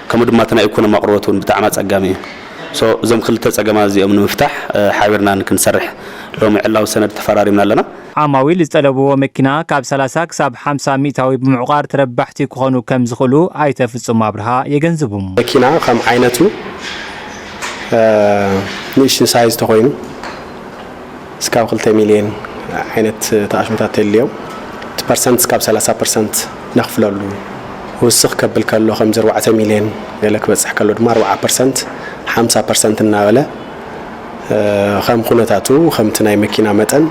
كم دم ما تناي يكون مقروتون بتاع ما تصقمي سو زم خلت تصقم هذه من مفتاح حاورنا نكنسرح لو معلاو سنة تفراري من لنا عماويل استلبوا مكنا كاب 30 كسب 500 ميتاوي بمعقار تربحتي كخونو كم زخلو اي تفصم ابرها يجنزبهم مكنا كم عينتو نيشن سايز تخوينو سكاب 3 مليون عينت تاشمتات اليوم برسنت سكاب 30% نخفللو وسخ قبل كله 4 مليون يلك بصح كله دما 4% 50% ناوله خم خنتاتو خمتناي مكينا متن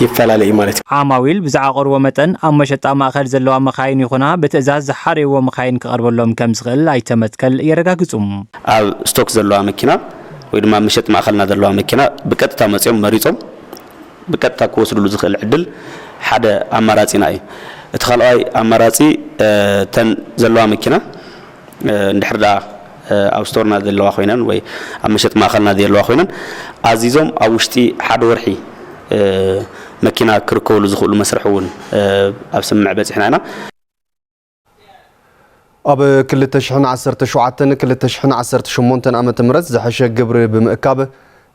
يفلالي مالتي عماويل بزعقر ومتن اما شطا ماخر زلوا مخاين يخونا بتازاز زحاري ومخاين كقربلهم كم زغل ايتمتكل يرغاغصم اب ستوك زلوا مكينا ويدما مشط ماخلنا زلوا مكينا بقطتا مصيوم مريصوم بقطتا كوسدلو زخل عدل حدا اماراتينا اي اتخلقاي اماراتي تن زلوا مكينا ندحردا او ستورنا زلوا خوينن وي امشط ماخلنا زلوا خوينن عزيزوم او وشتي حد ورحي مكينا كركول زخول مسرحون اب سمع بصحنا اب كل تشحن 17 كل تشحن 18 عامه مرز زحشه قبر بمئكاب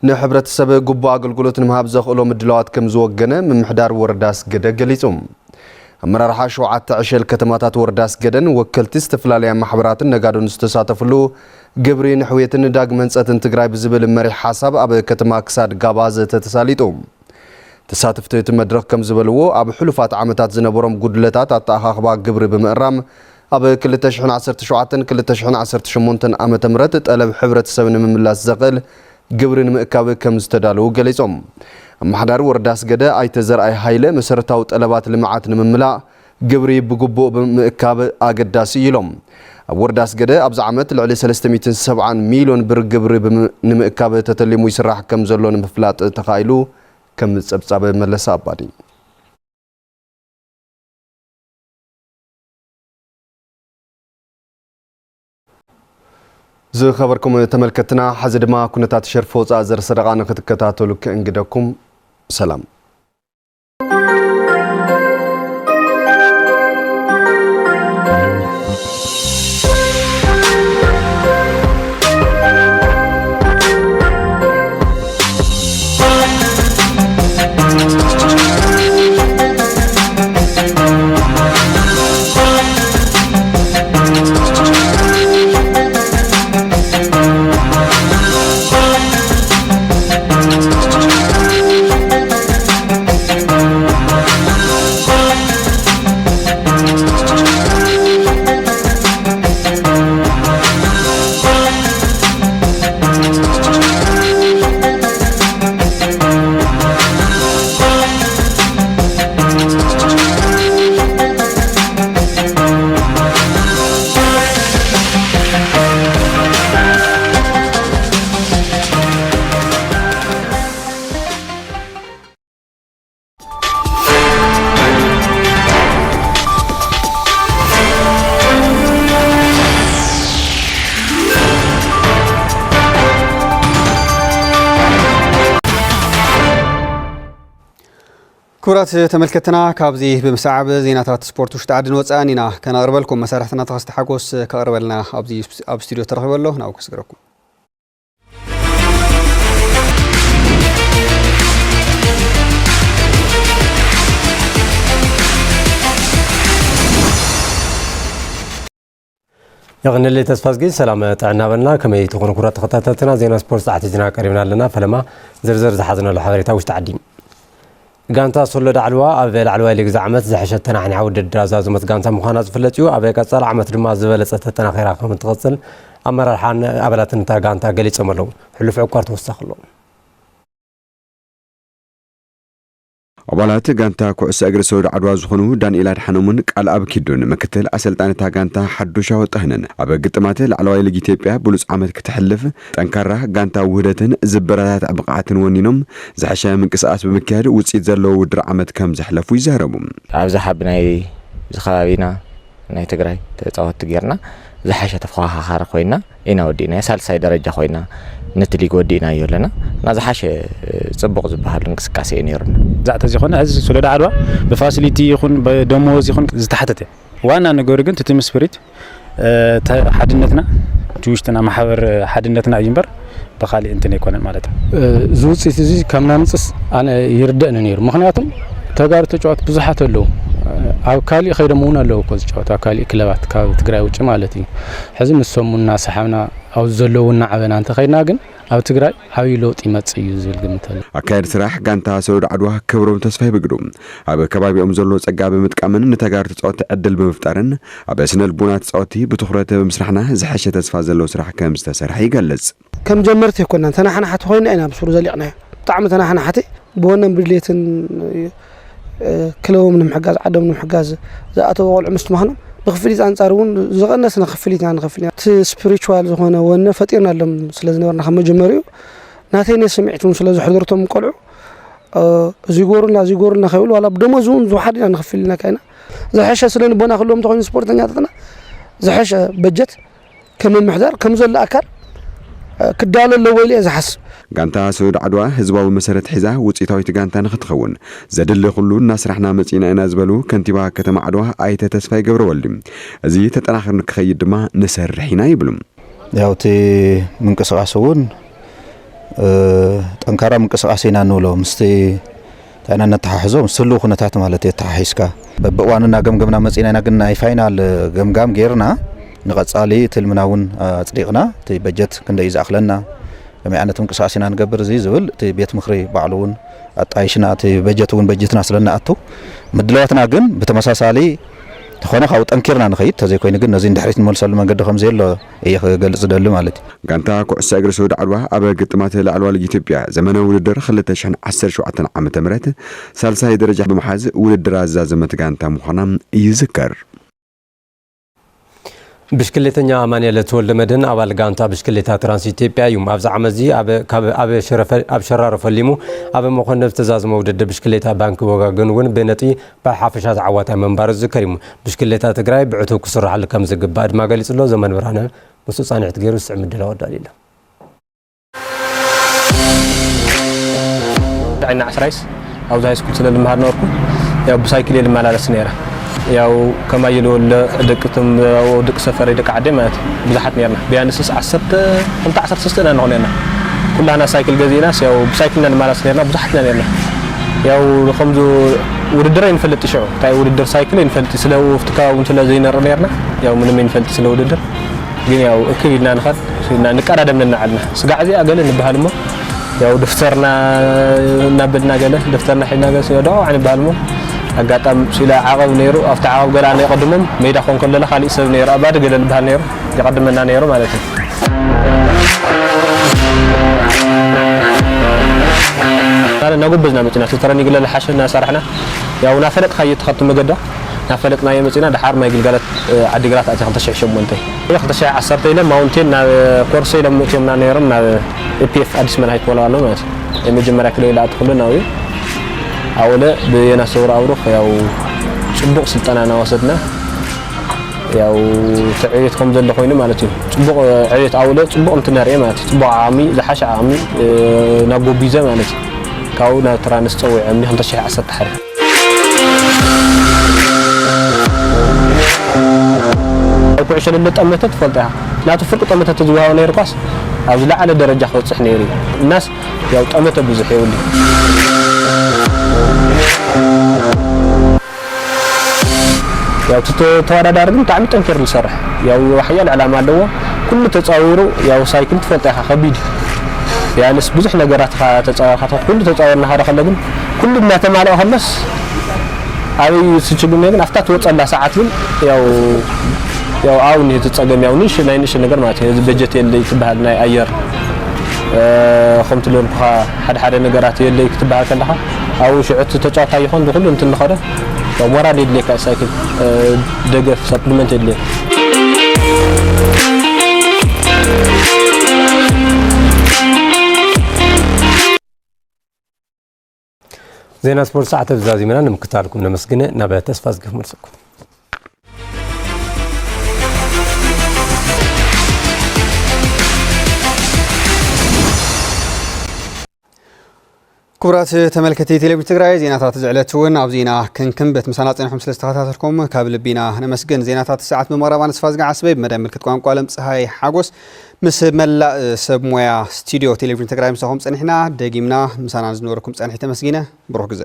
نحبرتسب قبو اغلغلوت نمهاب زخلو مدلوات كم زوغنه من محدار ورداس قد قليصوم مرارح شوعات عشل كتماتات ورداس قدن وكلت استفلاليا محبرات نغادون استساتفلو قبري نحويه نداق منصتن تግራይ بزبل مري حساب اب كتما كساد غاباز تتساليطوم تساتفت يتمدرخ كم زبلو اب حلفات عامتات زنبروم غدلتات اتاخخبا قبري بمقرام اب كل تشحن 17 كل تشحن 18 عامه مرت طلب حبرتسب نمملاس زقل قبرن مئكاب كم استدالو قليصوم محدار ورداس قدا ايتزر اي حيله مسرتاو طلبات لمعات نمملا قبري بقبو بمئكاب اقداس يلوم ورداس قدا ابز عامت لعلي 370 مليون بر قبري بمئكاب تتلمو يسراح كم زلون مفلات تخايلو كم تصبصاب ملسا ابادي ዝኸበርኩም ተመልከትና ሓዚ ድማ ኩነታት ሸርፎ ወፃእ ዘር ሰደቓ ንክትከታተሉ ክእንግደኩም ሰላም كرات تملكتنا كابزي بمساعب زينات سبورت وشتعدن وصانينا كنقربلكم مسارحتنا تخستحقوس كقربلنا ابزي اب استوديو ترخبلو ناو كسغركم يغني اللي تسفازقي سلامة عنا بلنا كما تكون كرات تخطاتنا زينا سبورت ساعة زينا قريبنا لنا فلما زرزر زحزنا له حضرتها وش تعدين غانتا سولو دعلوا ابي العلوا اللي زعمت زحشتنا عن عود الدراسه زمت غانتا مخانا زفلتيو ابي قصل عمت دما زبلصت تناخيرا كم تقصل امرحان ابلاتن تا غانتا غليصملو حلف عقار توسخلو أبالات غانتا كوس أجر سود عدوا زخنو دانيال حنومن قال أبكيدون مكتل أسلطانتا غانتا حدوشا وطهنن أبا قطمات العلواي لجيتيبيا بولس عمد كتحلف تنكره غانتا وهدتن زبرات أبقعتن ونينم زحشا من قصاص بمكياد وصيد زلو ودر عمد كم زحلفو يزهربم أبزا حبناي زخابينا ناي تግራይ ተጻወት ገርና زحشا تفخاها خار خوينا إنا ودينا سالساي درجة خوينا نتليق ودينا يولنا نازحاش صبق زبحال انقسقاسي نيرنا زعت زيخون عز سولد عدوا بفاسيليتي يخون بدموز يخون زتحتته وانا نغور ግን تتم سبيريت حدنتنا جوشتنا محور حدنتنا ينبر بخالي انتن يكون ማለት زوصيت زي كمنا نصص انا يردأن نير مخنياتم ተጋሩ ተጫዋት ብዙሓት አለው ኣብ ካሊ ኸይደሙና አለው ኮዝ ተጫዋት ካሊ ክለባት ካብ ትግራይ ውጭ ማለት እዩ ሕዚ ንሰሙና ሰሓብና ኣብ ዘለውና ዓበና እንተ ኸይና ግን ኣብ ትግራይ ሓዊ ለውጥ ይመጽእ እዩ ዝብል ግምተል ኣካይድ ስራሕ ጋንታ ሰውድ ዓድዋ ክብሮም ተስፋ ይብግዱ ኣብ ከባቢኦም ዘሎ ጸጋ በመጥቃመን ንተጋሩ ተጫዋት ዕድል በመፍጠርን ኣብ ስነል ቡና ተጫዋቲ ብትኹረት በመስራሕና ዝሓሸ ተስፋ ዘሎ ስራሕ ከም ዝተሰርሐ ይገልጽ ከም ጀመርት ይኮና ተናሕና ሓቲ ኮይና ኢና ብሱሩ ዘሊቕና ጣዕም ተናሕና ሓቲ ብወነን ብድሌትን كلهم نمحجاز عدم نمحجاز زاتو قول عمست مهنم بخفليت انصارون زقنسنا خفليت نخفلنا سبيريتوال زونه ونه فطيرنا لهم سلاز نورنا خم جمريو ناتيني سمعتهم سلاز حضرتهم قلعوا زيغورنا خيول ولا بدمزون زو حد نخفلنا كاينا زحشه سلن بونا كلهم تكون سبورتنيا تطنا زحشه بجت كم محضر كم زل اكل كدال لويلي زحس ጋንታ ሰውድ ዓድዋ ህዝባዊ መሰረት ሒዛ ውጽኢታዊት ጋንታ ንኽትኸውን ዘድሊ ኩሉ እናስራሕና መጺና ኢና ዝበሉ ከንቲባ ከተማ ዓድዋ ኣይተ ተስፋይ ገብረወልዲ እዚ ተጠናኽር ንክኸይድ ድማ ንሰርሕ ኢና ይብሉም ያውቲ ምንቅስቃስ እውን ጠንካራ ምንቅስቃስ ኢና ንብሎ ምስቲ ታይና ነተሓሕዞ ምስሉ ኩነታት ማለት የተሓሒስካ በብእዋንና ገምገምና መጺና ኢና ግን ናይ ፋይናል ገምጋም ጌርና ንቐጻሊ ትልምናውን ኣጽዲቕና እቲ በጀት ክንደይ ዝኣኽለና كما أنا تنقص عشان نقبر زي زول تبيت مخري بعلون أتعيشنا تبجتون بجتنا سلنا أتو مدلواتنا جن بتمساسالي تخونا خاوت أنكرنا نخيط تزي كوين جن نزين دحريت المرسل ما قد خمسة إلا إيه قال زدلو مالتي كانتا كوس أجر سود عدوا أبى قطمات العلوا لجيتبيا زمانه ولدر خلت شحن 10 شعتنا عام تمرات سالسة درجة بمحاز ولدر زمت كانتا مخنم يذكر بشكلتنا أمانية لتولد مدن أول جانتا بشكلتها ترانس إثيوبيا يوم أبز عمزي أب شرار فليمو أب مخنف تزاز مودد بشكلتها بنك وجنون بنتي بحافشات عواتها من بارز كريم بشكلتها تجري بعتو كسر على كم زق بعد ما قال يسلو زمن برانا بس صانعت غير السع مدلا وداليلا عنا 10 او زي سكول سلل مهار نوركم يا بسايكل اللي مالالس نيره ያው ከማይሎ ለደቅተም ወድቅ ሰፈር ይደቅ አደማት ብዙሓት ነርና ቢያንስ 10 13 እና ሆነና ኩላና ሳይክል ገዚናስ ያው ብሳይክልና ማላስ ነርና ብዙሓት ነርና ያው ከምዙ ውድድር ይንፈልጥ ይሽው ታይ ውድድር ሳይክል ይንፈልጥ ስለው ፍትካው እንት ለዘይነር ነርና ያው ምንም ይንፈልጥ ስለ ውድድር ግን ያው እክልና ንኸል ንቀዳደምና ዓልና ስጋዕ እዚ አገለ ንበሃልሞ ያው ደፍተርና ናበልና ገለ ደፍተርና ሒና ገለ ሲወዳው عن بالمو አጋጣም ሲላ ዓቀብ ነይሩ አፍታ ዓቀብ ገላ ናይ ቀድሞም ሜዳ ኮን ከለለ ካሊ ሰብ ነይሩ አባድ ገለ ልባል ነይሩ ይቀድመና ነይሩ ማለት ነው ታረ ነጉብዝና መጭና ተረኒ ገለ ሓሽና ሰራሕና ያው ናፈለጥ ካየ ተኸቱ መገዳ ናፈለጥና የመጭና ዳሓር ማይ ግልጋለት ዓዲግራት አቲ 2008 2010 ኢለ ማውንቴን ና ኮርሴ ለምቴምና ነይሩም ና ኢፒኤፍ አዲስ መልሃይት ወላዋለ ማለት የመጀመሪያ ክለይ ላአት ኩልና ወይ አውለ በየና ሶራ አውሮፍ ያው ጽቡቅ ስልጠናና ወሰድና ያው ተዕየትኩም ዘለ ኮይኑ ማለት እዩ ጽቡቅ ዕየት አውለ ጽቡቅ እንትነርየ ማለት እዩ ጽቡቅ ዓሚ ዝሓሽ ዓሚ ናጎቢዘ ማለት እዩ ካው ና ትራንስ ፀውዕ ዓሚ 2010 ሓረ ኩዕሸን ለጠመተ ተፈልጣ ላቱ ፍርቅ ጠመተ ዝዋው ነይር ኳስ ኣብ ዝላዓለ ደረጃ ክወጽሕ ነይሩ الناس ያው ጠመተ ብዙሕ ይውል ያው ተወዳዳሪ ግን ብጣዕሚ ጠንከር ዝሰርሕ ያው ወሕያል ዕላማ ኣለዎ ኩሉ ተፃዊሩ ያው ሳይክል ትፈልጣ ከቢድ ያንስ ብዙሕ ነገራት ተፃዋርካ ኩሉ ተፃወርና ሓደ ከለ ግን ኩሉ እናተማልኦ ከለስ አይ ሲችግነ ግን አፍታት ወጸላ ሰዓት ግን ያው አሁን የተጸገም ያው ንሽ ናይንሽ ነገር ማለት ነው በጀት የለ ይትባሃል ናይ አየር ከምትሎም ሓደ ነገራት የለ ይትባሃል ከለኻ አው ሽዕት ተጫውታ ይሆን ሁሉ እንትን ነኸረ ያው ሞራል የለ ሳይክል ደገፍ ሰፕሊመንት የለ ዜና ስፖርት ሰዓት በዛዚ መና ንምክታልኩም ነመስግነ ናብ ተስፋ ዝገፍ መልሰኩም كبرات تملكتي تلفزيون تግራይ ዜናታት ዝዕለቱን ኣብ ዜና ክንክም በትምሳና ጽንሑም ስለ ተኸታተልኩም ካብ ልቢና ነመስግን ዜናታት ሰዓት መመራባን ስፋዝ ጋዓስበይ በመዳይ ምልክት ቋንቋ ለም ፀሐይ ሓጎስ ምስ መላእ ሰብ ሞያ ስቱዲዮ ቴሌቪዥን ትግራይ ምሳኹም ፀኒሕና ደጊምና ምሳና ዝነበርኩም ፀኒሕ ተመስጊነ ብሩህ ግዜ